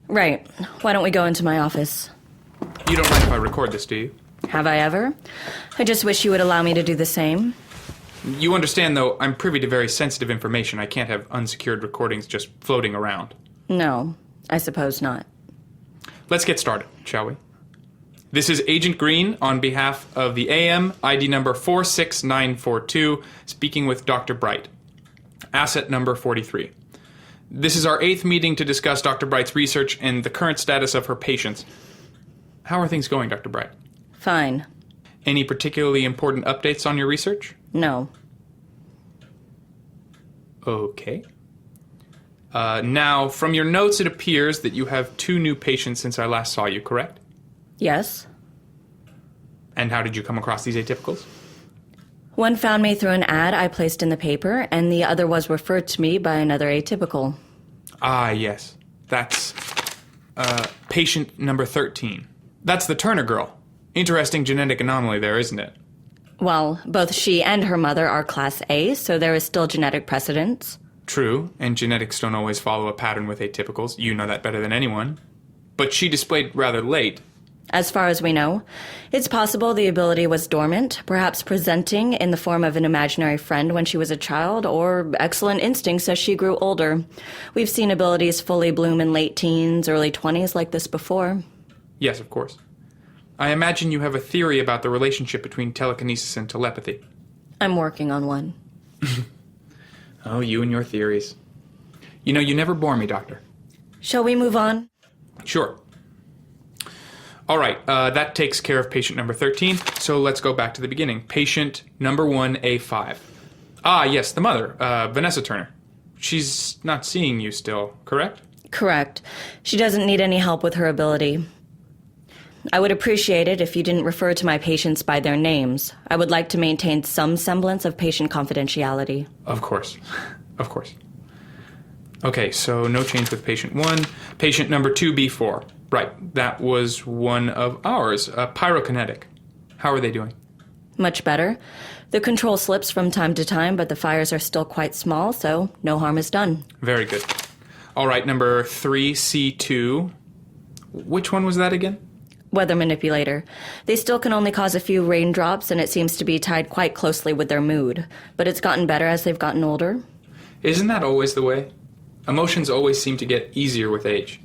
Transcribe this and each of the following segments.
Right. Why don't we go into my office? You don't mind if I record this, do you? Have I ever? I just wish you would allow me to do the same. You understand, though, I'm privy to very sensitive information. I can't have unsecured recordings just floating around. No, I suppose not. Let's get started, shall we? This is Agent Green on behalf of the AM, ID number 46942, speaking with Dr. Bright. Asset number 43. This is our 8th meeting to discuss Dr. Bright's research and the current status of her patients. How are things going, Dr. Bright? Fine. Any particularly important updates on your research? No. Okay. Now, from your notes, it appears that you have 2 new patients since I last saw you, correct? Yes? And how did you come across these atypicals? One found me through an ad I placed in the paper, and the other was referred to me by another atypical. Ah, yes. That's, patient number 13. That's the Turner girl. Interesting genetic anomaly there, isn't it? Well, both she and her mother are Class A, so there is still genetic precedence. True, and genetics don't always follow a pattern with atypicals. You know that better than anyone. But she displayed rather late. As far as we know, it's possible the ability was dormant, perhaps presenting in the form of an imaginary friend when she was a child, or excellent instincts as she grew older. We've seen abilities fully bloom in late teens, early 20s like this before. Yes, of course. I imagine you have a theory about the relationship between telekinesis and telepathy. I'm working on one. Oh, you and your theories. You know, you never bore me, Doctor. Shall we move on? Sure. All right, that takes care of patient number 13, so let's go back to the beginning. Patient number 1A5. Ah, yes, the mother, Vanessa Turner. She's not seeing you still, correct? Correct. She doesn't need any help with her ability. I would appreciate it if you didn't refer to my patients by their names. I would like to maintain some semblance of patient confidentiality. Of course. Of course. Okay, so no change with patient 1. Patient number 2B4. Right, that was one of ours, pyrokinetic. How are they doing? Much better. The control slips from time to time, but the fires are still quite small, so no harm is done. Very good. All right, number 3C2. Which one was that again? Weather manipulator. They still can only cause a few raindrops, and it seems to be tied quite closely with their mood. But it's gotten better as they've gotten older. Isn't that always the way? Emotions always seem to get easier with age.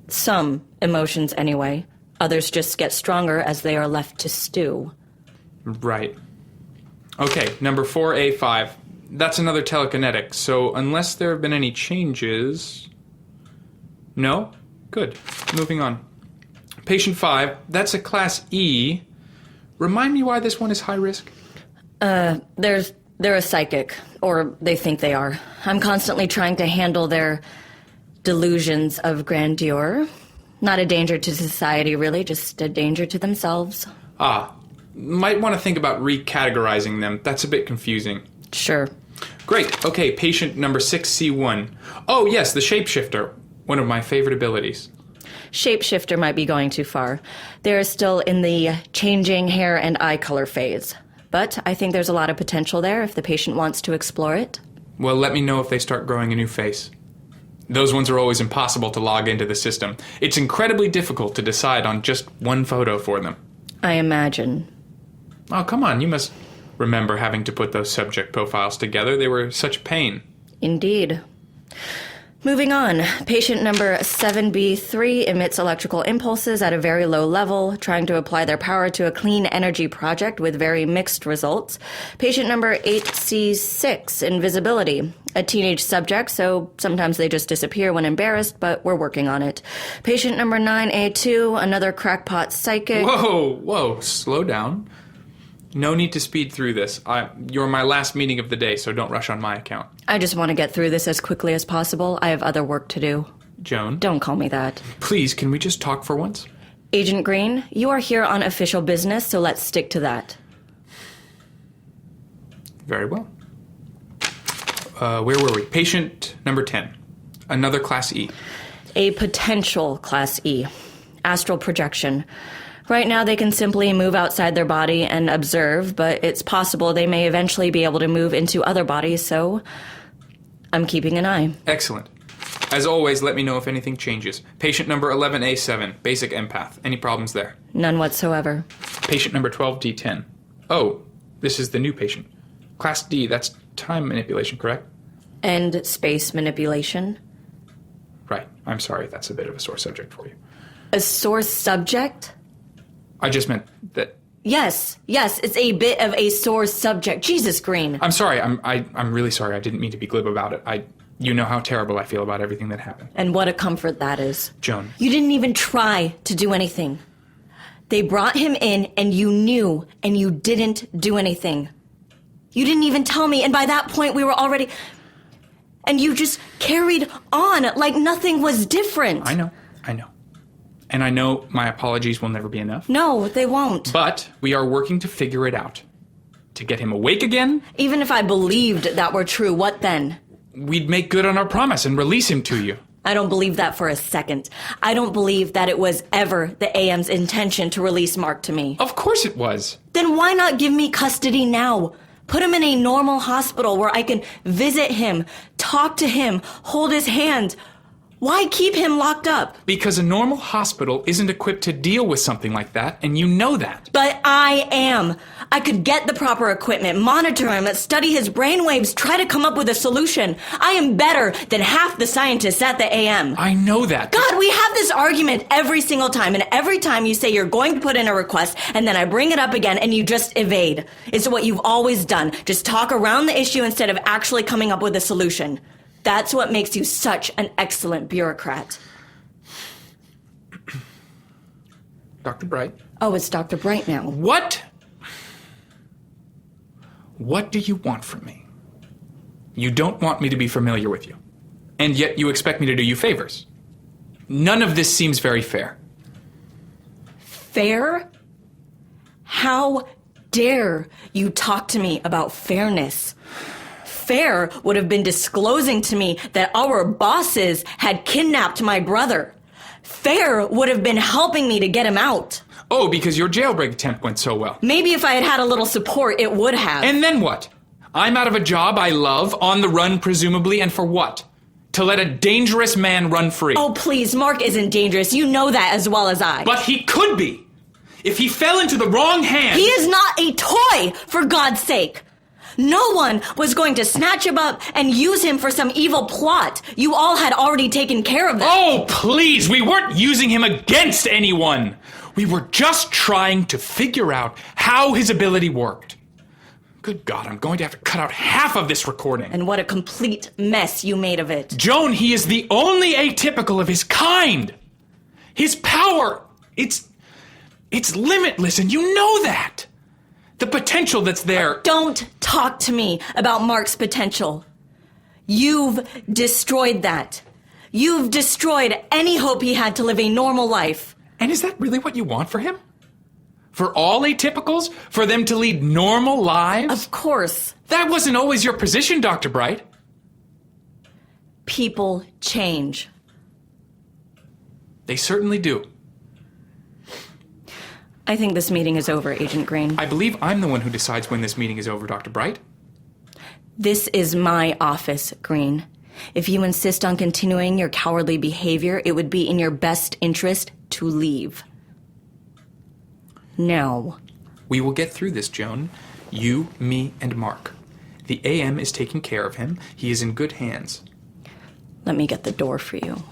Some emotions, anyway. Others just get stronger as they are left to stew. Right. Okay, number 4A5. That's another telekinetic, so unless there have been any changes... No? Good. Moving on. Patient 5, that's a Class E. Remind me why this one is high risk? They're a psychic, or they think they are. I'm constantly trying to handle their delusions of grandeur. Not a danger to society, really, just a danger to themselves. Ah, might want to think about recategorizing them. That's a bit confusing. Sure. Great. Okay, patient number 6C1. Oh, yes, the shapeshifter. One of my favorite abilities. Shapeshifter might be going too far. They're still in the changing hair and eye color phase. But I think there's a lot of potential there if the patient wants to explore it. Well, let me know if they start growing a new face. Those ones are always impossible to log into the system. It's incredibly difficult to decide on just one photo for them. I imagine. Oh, come on, you must remember having to put those subject profiles together. They were such a pain. Indeed. Moving on, patient number 7B3 emits electrical impulses at a very low level, trying to apply their power to a clean energy project with very mixed results. Patient number 8C6, invisibility. A teenage subject, so sometimes they just disappear when embarrassed, but we're working on it. Patient number 9A2, another crackpot psychic. Whoa, slow down. No need to speed through this. You're my last meeting of the day, so don't rush on my account. I just want to get through this as quickly as possible. I have other work to do. Joan? Don't call me that. Please, can we just talk for once? Agent Green, you are here on official business, so let's stick to that. Very well. Where were we? Patient number 10. Another Class E. A potential Class E. Astral projection. Right now they can simply move outside their body and observe, but it's possible they may eventually be able to move into other bodies, so I'm keeping an eye. Excellent. As always, let me know if anything changes. Patient number 11A7, basic empath. Any problems there? None whatsoever. Patient number 12D10. Oh, this is the new patient. Class D, that's time manipulation, correct? And space manipulation. Right. I'm sorry, that's a bit of a sore subject for you. A sore subject? I just meant that... Yes, it's a bit of a sore subject. Jesus, Green. I'm sorry, I'm really sorry. I didn't mean to be glib about it. You know how terrible I feel about everything that happened. And what a comfort that is. Joan. You didn't even try to do anything. They brought him in and you knew and you didn't do anything. You didn't even tell me, and by that point we were already... And you just carried on like nothing was different. I know. And I know my apologies will never be enough. No, they won't. But we are working to figure it out. To get him awake again. Even if I believed that were true, what then? We'd make good on our promise and release him to you. I don't believe that for a second. I don't believe that it was ever the AM's intention to release Mark to me. Of course it was. Then why not give me custody now? Put him in a normal hospital where I can visit him, talk to him, hold his hand. Why keep him locked up? Because a normal hospital isn't equipped to deal with something like that, and you know that. But I am. I could get the proper equipment, monitor him, study his brainwaves, try to come up with a solution. I am better than half the scientists at the AM. I know that. God, we have this argument every single time, and every time you say you're going to put in a request, and then I bring it up again, and you just evade. It's what you've always done. Just talk around the issue instead of actually coming up with a solution. That's what makes you such an excellent bureaucrat. Dr. Bright. Oh, it's Dr. Bright now. What do you want from me? You don't want me to be familiar with you. And yet you expect me to do you favors. None of this seems very fair. Fair? How dare you talk to me about fairness? Fair would have been disclosing to me that our bosses had kidnapped my brother. Fair would have been helping me to get him out. Oh, because your jailbreak attempt went so well. Maybe if I had had a little support, it would have. And then what? I'm out of a job I love, on the run presumably, and for what? To let a dangerous man run free. Oh, please, Mark isn't dangerous. You know that as well as I. But he could be. If he fell into the wrong hands... He is not a toy, for God's sake. No one was going to snatch him up and use him for some evil plot. You all had already taken care of that. Oh, please! We weren't using him against anyone! We were just trying to figure out how his ability worked. Good God, I'm going to have to cut out half of this recording. And what a complete mess you made of it. Joan, he is the only atypical of his kind! His power, it's limitless, and you know that! The potential that's there. Don't talk to me about Mark's potential. You've destroyed that. You've destroyed any hope he had to live a normal life. And is that really what you want for him? For all atypicals? For them to lead normal lives? Of course. That wasn't always your position, Dr. Bright. People change. They certainly do. I think this meeting is over, Agent Green. I believe I'm the one who decides when this meeting is over, Dr. Bright. This is my office, Green. If you insist on continuing your cowardly behavior, it would be in your best interest to leave. Now. We will get through this, Joan. You, me, and Mark. The AM is taking care of him. He is in good hands. Let me get the door for you.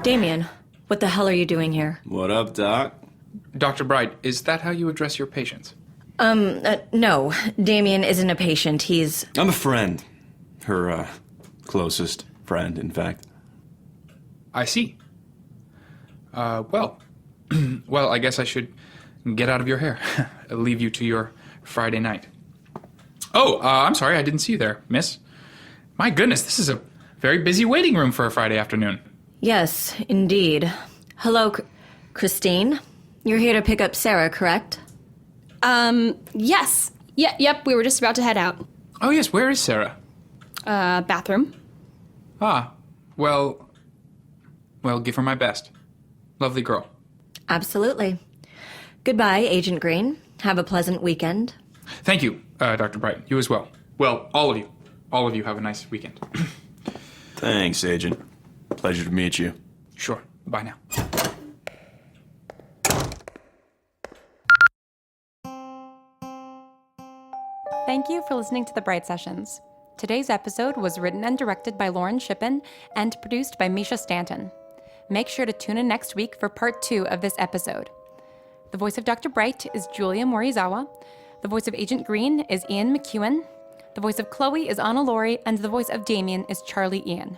Damien, what the hell are you doing here? What up, Doc? Dr. Bright, is that how you address your patients? No. Damien isn't a patient. He's... I'm a friend. Her, closest friend, in fact. I see. Well, I guess I should get out of your hair. Leave you to your Friday night. Oh, I'm sorry, I didn't see you there, miss. My goodness, this is a very busy waiting room for a Friday afternoon. Yes, indeed. Hello, Christine. You're here to pick up Sarah, correct? Yes. Yep, we were just about to head out. Oh, yes, where is Sarah? Bathroom. Ah, well, give her my best. Lovely girl. Absolutely. Goodbye, Agent Green. Have a pleasant weekend. Thank you, Dr. Bright. You as well. Well, all of you. all of you have a nice weekend. Thanks, Agent. Pleasure to meet you. Sure. Bye now. Thank you for listening to The Bright Sessions. Today's episode was written and directed by Lauren Shippen and produced by Misha Stanton. Make sure to tune in next week for part 2 of this episode. The voice of Dr. Bright is Julia Morizawa. The voice of Agent Green is Ian McEwen. The voice of Chloe is Anna Laurie, and the voice of Damien is Charlie Ian.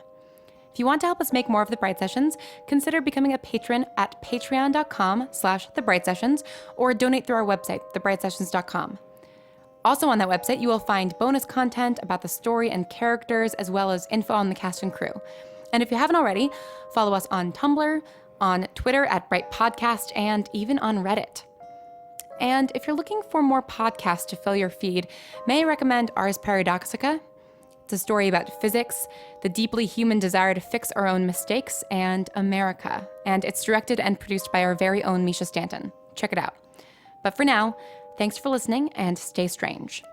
If you want to help us make more of The Bright Sessions, consider becoming a patron at patreon.com/thebrightsessions or donate through our website, thebrightsessions.com. Also on that website, you will find bonus content about the story and characters, as well as info on the cast and crew. And if you haven't already, follow us on Tumblr, on Twitter at Bright Podcast, and even on Reddit. And if you're looking for more podcasts to fill your feed, may I recommend Ars Paradoxica? It's a story about physics, the deeply human desire to fix our own mistakes, and America. And it's directed and produced by our very own Misha Stanton. Check it out. But for now, thanks for listening and stay strange.